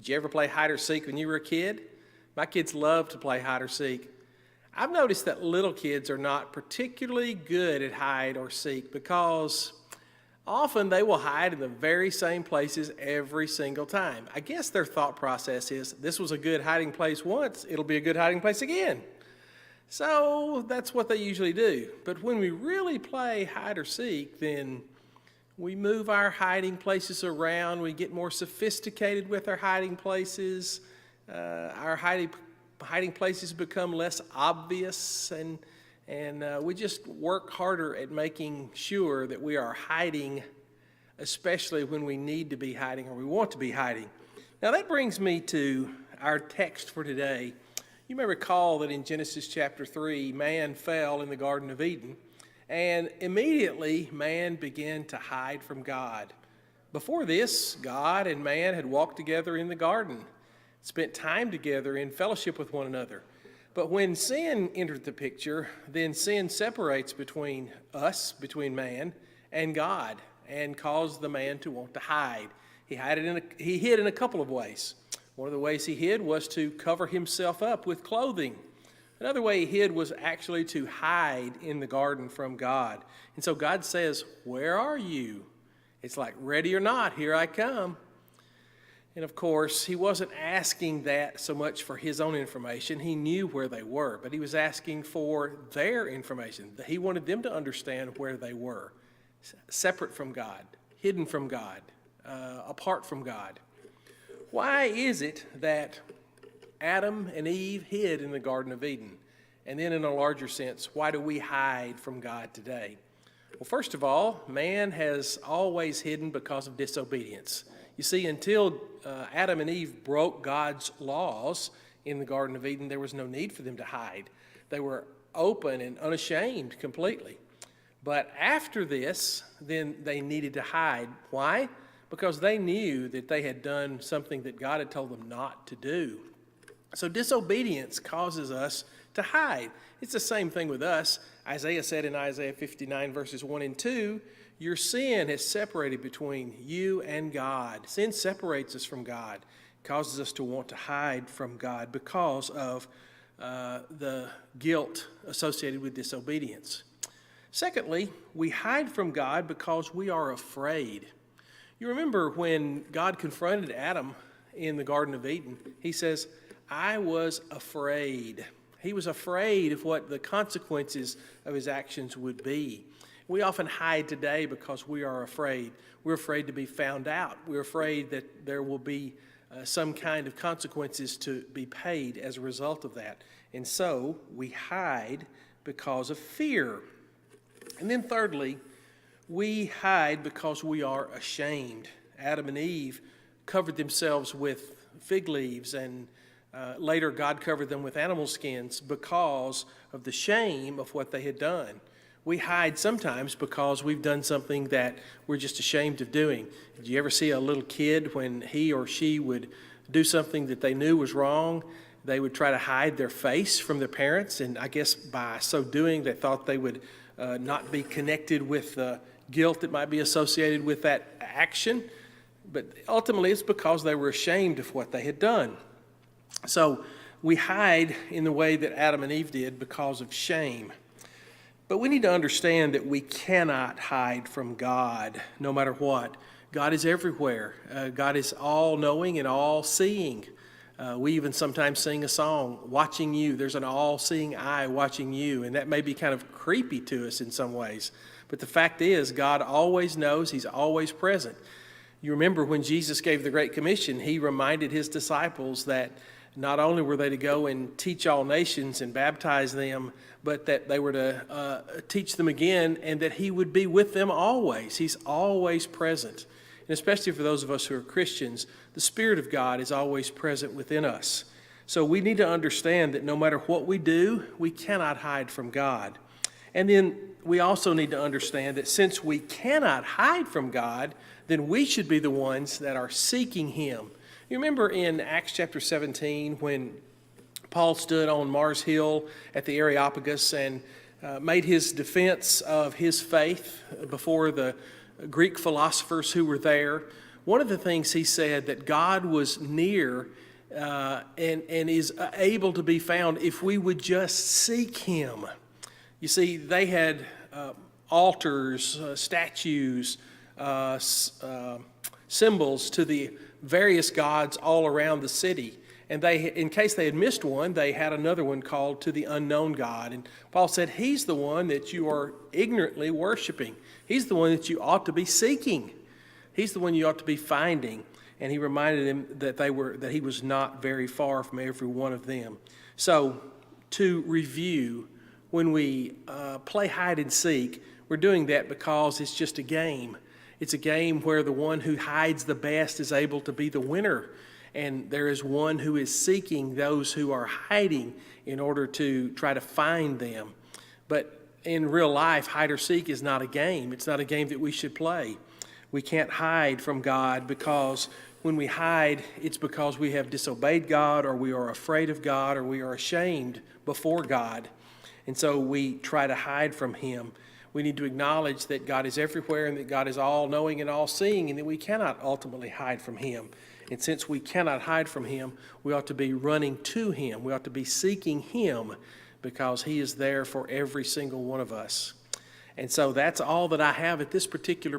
Did you ever play hide or seek when you were a kid? My kids love to play hide or seek. I've noticed that little kids are not particularly good at hide or seek because often they will hide in the very same places every single time. I guess their thought process is, this was a good hiding place once, it'll be a good hiding place again. So that's what they usually do. But when we really play hide or seek, then we move our hiding places around, we get more sophisticated with our hiding places, our hiding places become less obvious, and we just work harder at making sure that we are hiding, especially when we need to be hiding or we want to be hiding. Now that brings me to our text for today. You may recall that in Genesis chapter 3, man fell in the Garden of Eden, and immediately man began to hide from God. Before this, God and man had walked together in the garden, spent time together in fellowship with one another. But when sin entered the picture, then sin separates between us, between man, and God, and caused the man to want to hide. He hid in a couple of ways. One of the ways he hid was to cover himself up with clothing. Another way he hid was actually to hide in the garden from God. And so God says, "Where are you?" It's like, ready or not, here I come. And of course, he wasn't asking that so much for his own information. He knew where they were, but he was asking for their information. He wanted them to understand where they were, separate from God, hidden from God, apart from God. Why is it that Adam and Eve hid in the Garden of Eden? And then in a larger sense, why do we hide from God today? Well, first of all, man has always hidden because of disobedience. You see, until Adam and Eve broke God's laws in the Garden of Eden, there was no need for them to hide. They were open and unashamed completely. But after this, then they needed to hide. Why? Because they knew that they had done something that God had told them not to do. So disobedience causes us to hide. It's the same thing with us. Isaiah said in Isaiah 59 verses 1 and 2, your sin has separated between you and God. Sin separates us from God, causes us to want to hide from God because of the guilt associated with disobedience. Secondly, we hide from God because we are afraid. You remember when God confronted Adam in the Garden of Eden, he says, I was afraid. He was afraid of what the consequences of his actions would be. We often hide today because we are afraid. We're afraid to be found out. We're afraid that there will be some kind of consequences to be paid as a result of that. And so we hide because of fear. And then thirdly, we hide because we are ashamed. Adam and Eve covered themselves with fig leaves, and later God covered them with animal skins because of the shame of what they had done. We hide sometimes because we've done something that we're just ashamed of doing. Did you ever see a little kid when he or she would do something that they knew was wrong? They would try to hide their face from their parents, and I guess by so doing they thought they would not be connected with the guilt that might be associated with that action. But ultimately it's because they were ashamed of what they had done. So we hide in the way that Adam and Eve did because of shame. But we need to understand that we cannot hide from God no matter what. God is everywhere. God is all-knowing and all-seeing. We even sometimes sing a song, watching you. There's an all-seeing eye watching you, and that may be kind of creepy to us in some ways. But the fact is, God always knows. He's always present. You remember when Jesus gave the Great Commission, he reminded his disciples that not only were they to go and teach all nations and baptize them, but that they were to teach them again, and that he would be with them always. He's always present. And especially for those of us who are Christians, the Spirit of God is always present within us. So we need to understand that no matter what we do, we cannot hide from God. And then we also need to understand that since we cannot hide from God, then we should be the ones that are seeking him. You remember in Acts chapter 17 when Paul stood on Mars Hill at the Areopagus and made his defense of his faith before the Greek philosophers who were there. one of the things he said that God was near and is able to be found if we would just seek him. You see, they had altars, statues, symbols to the various gods all around the city. And they, in case they had missed one, they had another one called to the unknown God. And Paul said, he's the one that you are ignorantly worshiping. He's the one that you ought to be seeking. He's the one you ought to be finding. And he reminded them that he was not very far from every one of them. So, to review, when we play hide and seek, we're doing that because it's just a game. It's a game where the one who hides the best is able to be the winner. And there is one who is seeking those who are hiding in order to try to find them. But in real life, hide or seek is not a game. It's not a game that we should play. We can't hide from God, because when we hide, it's because we have disobeyed God, or we are afraid of God, or we are ashamed before God. And so we try to hide from him. We need to acknowledge that God is everywhere and that God is all-knowing and all-seeing, and that we cannot ultimately hide from him. And since we cannot hide from him, we ought to be running to him. We ought to be seeking him, because he is there for every single one of us. And so that's all that I have at this particular point.